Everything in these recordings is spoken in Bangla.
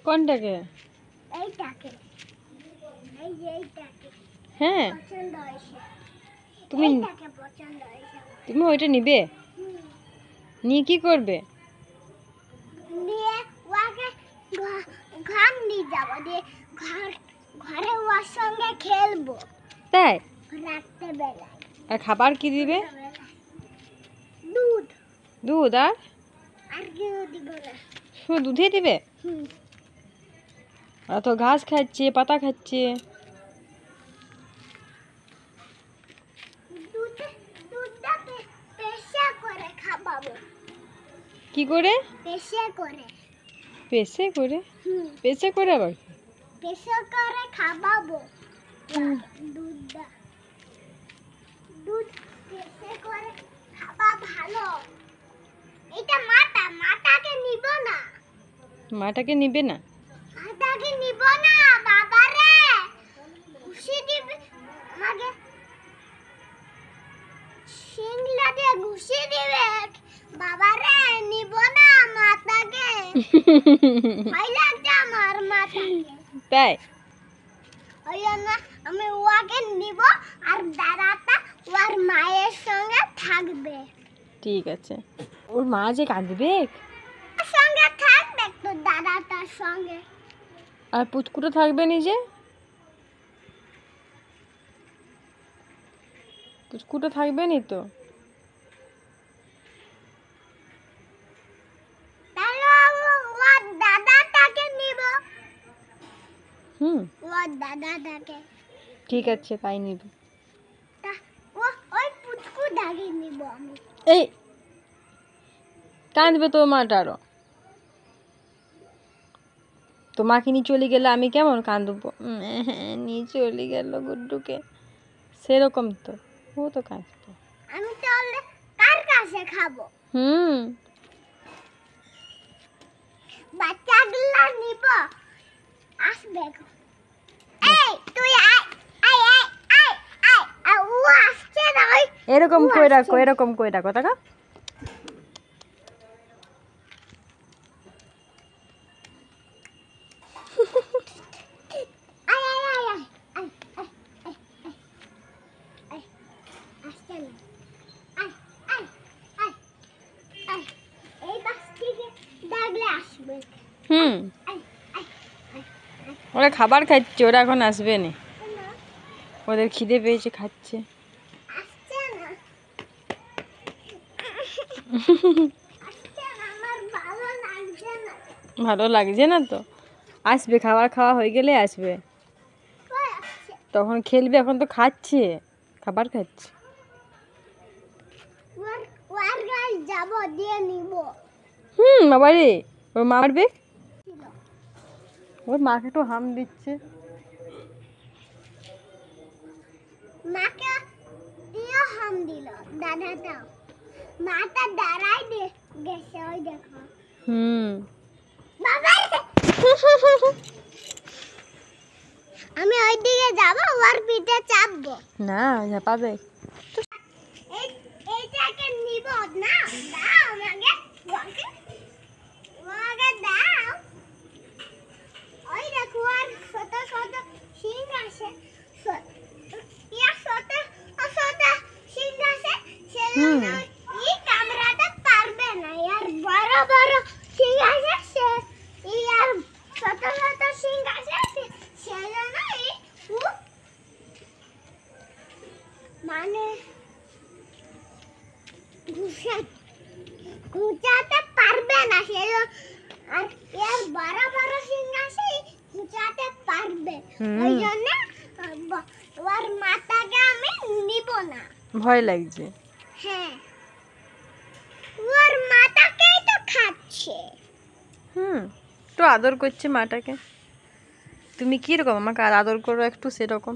কোনটাকে? এইটাকে, এই যে এইটাকে। হ্যাঁ, পছন্দ হয়েছে। তুমি এইটাকে পছন্দ হয়েছে। তুমি ওইটা নিবে? নিয়ে কি করবে? নিয়ে ওকে ঘর নিয়ে যাবো, দিয়ে ঘরে ওর সঙ্গে খেলবো। তাই? রাত্রে বেলায়। আর খাবার কি দিবে? দুধ। দুধ আর কেউ দিব না। শুধু দুধই দিবে? আর তো ঘাস খাচ্ছে, পাতা খাচ্ছে। দুধটা পেশা করে খাওয়াবো। কি করে? পেশা করে। পেশে করে? পেশে করে আবার? পেশা করে খাওয়াবো দুধটা। দুধ পেশা করে খাওয়া ভালো। এটা মাটাকে নিব না। মাটাকে নিবে না? মাটাকে নিব না বাবা রে। ঘুষি দিবে আমাকে, শিংলা দিয়ে ঘুষি দিবে বাবা রে। নিব না মাটাকে। ভয় লাগছে আমার মাটাকে। তাই? ওই জন্য আমি ওকে নিব, আর দাদাটা ওর মায়ের সঙ্গে থাকবে। ঠিক আছে। ওর মা যে কাঁদবে? সঙ্গে থাকবে তো দাদাটার সঙ্গে। আর পুচকুটা থাকবে নিজে? পুচকুটা থাকবে নি তো? তাহলে ওর দাদাটাকে নিব। ওর দাদাটাকে। ঠিক আছে, তাই নিব। ওই পুচকুটাকে নিব আমি। এই কাঁদবে তো মাটারও। তোমাকে নিয়ে চলে গেলে আমি কেমন কাঁদবো, নিয়ে চলে গেল গুড্ডুকে, সেরকম তো ও তো কাঁদবে। আমি তাহলে কার কাছে খাবো? বাচ্চাগুলা নিব, আসবে। এই তুই আয় আয় আয় আয় আয়। ও আসছে না। এরকম কই রাখো, এরকম কই রাখো টাকা। ওরা খাবার খাচ্ছে, ওরা এখন আসবে না। ওদের খিদে পেয়েছে, খাচ্ছে। ভালো লাগছে না তো? আসবে, খাবার খাওয়া হয়ে গেলে আসবে, তখন খেলবে। এখন তো খাচ্ছে, খাবার খাচ্ছে। যাবো দিয়ে নিব। বাবা রে, ওর মা মারবে। ওর মাকে একটু হাম দিচ্ছে। মাকে দিও হাম দিল দাদাটা। মাটা দাঁড়াই গেছে, ওই দেখো। বাবা আমি ওই দিকে যাব, ওর পিঠে চাপবো না, ঝাপাবে। এইটাকে নিব না। দাও আমাকে, ওকে দাও। ওই দেখো আর ছোট ছোট শিং আছে। ছোট ছোট শিং আছে, সেজন্য এই কামড়াতে পারবে না। আর বড় বড় শিং আছে, আর ছোট ছোট শিং আছে, সেজন্য মানে ঘুচাতে পারবে না। আর এর বড় বড় শিং আছে, ঘুচাতে পারবে। ওই জন্য ওর মাথাকে আমি নিব না। ভয় লাগছে। হ্যাঁ, ওর মাথাকেই তো খাচ্ছে। তো আদর করছে মাটাকে। তুমি কিরকম আমাকে আদর করো একটু সেরকম।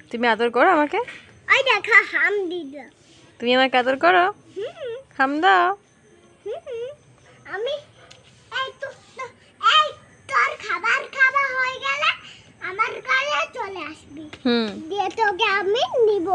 তুমি আদর করো আমাকে? ওই দেখো হাম দিল। তুমি আমাকে আদর করো? হাম দাও। আমি এই তোর খাবার খাওয়া হয়ে গেলে আমার কাছে চলে আসবি। দিয়ে তোকে আমি নিব।